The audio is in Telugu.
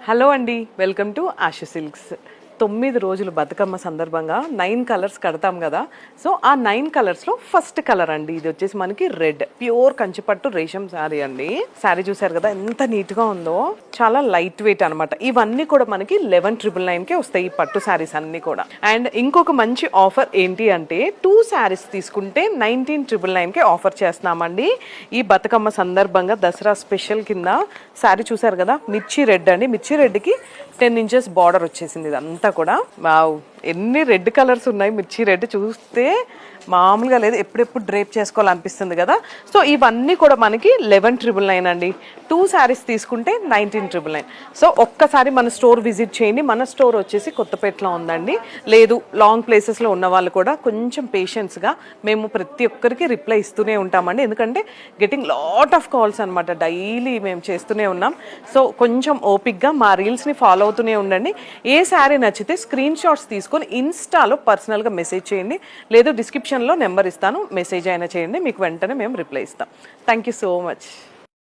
హలో అండి, వెల్కమ్ టు ఆషు సిల్క్స్. 9 రోజులు బతుకమ్మ సందర్భంగా 9 కలర్స్ కడతాం కదా. సో ఆ 9 కలర్స్లో ఫస్ట్ కలర్ అండి, ఇది వచ్చేసి మనకి రెడ్ ప్యూర్ కంచిపట్టు రేషం శారీ అండి. శారీ చూసారు కదా ఎంత నీట్గా ఉందో, చాలా లైట్ వెయిట్ అనమాట. ఇవన్నీ కూడా మనకి 11,999కే వస్తాయి ఈ పట్టు శారీస్ అన్ని కూడా. అండ్ ఇంకొక మంచి ఆఫర్ ఏంటి అంటే 2 శారీస్ తీసుకుంటే 19,999కే ఆఫర్ చేస్తున్నామండి. ఈ బతుకమ్మ సందర్భంగా దసరా స్పెషల్ కింద శారీ చూసారు కదా, మిర్చి రెడ్ అండి. మిర్చి రెడ్కి 10 ఇంచెస్ బార్డర్ వచ్చేసింది. ఇదంతా కూడా వావ్, ఎన్ని రెడ్ కలర్స్ ఉన్నాయి. మిర్చి రెడ్ చూస్తే మామూలుగా లేదు, ఎప్పుడెప్పుడు డ్రేప్ చేసుకోవాలనిపిస్తుంది కదా. సో ఇవన్నీ కూడా మనకి 11,999 అండి. 2 శారీస్ తీసుకుంటే 19,999. సో ఒక్కసారి మన స్టోర్ విజిట్ చేయండి. మన స్టోర్ వచ్చేసి కొత్తపేటలో ఉందండి. లేదు లాంగ్ ప్లేసెస్లో ఉన్న వాళ్ళు కూడా కొంచెం పేషెన్స్గా మేము ప్రతి ఒక్కరికి రిప్లై ఇస్తూనే ఉంటామండి. ఎందుకంటే గెటింగ్ లాట్ ఆఫ్ కాల్స్ అనమాట, డైలీ మేము చేస్తూనే ఉన్నాం. సో కొంచెం ఓపిక్గా మా రీల్స్ని ఫాలో అవుతూనే ఉండండి. ఏ శారీ నచ్చితే స్క్రీన్ షాట్స్ తీసుకొని ఇన్స్టాలో పర్సనల్గా మెసేజ్ చేయండి, లేదు డిస్క్రిప్షన్లో నెంబర్ ఇస్తాను, మెసేజ్ అయినా చేయండి, మీకు వెంటనే మేము రిప్లై ఇస్తాం. Thank you so much.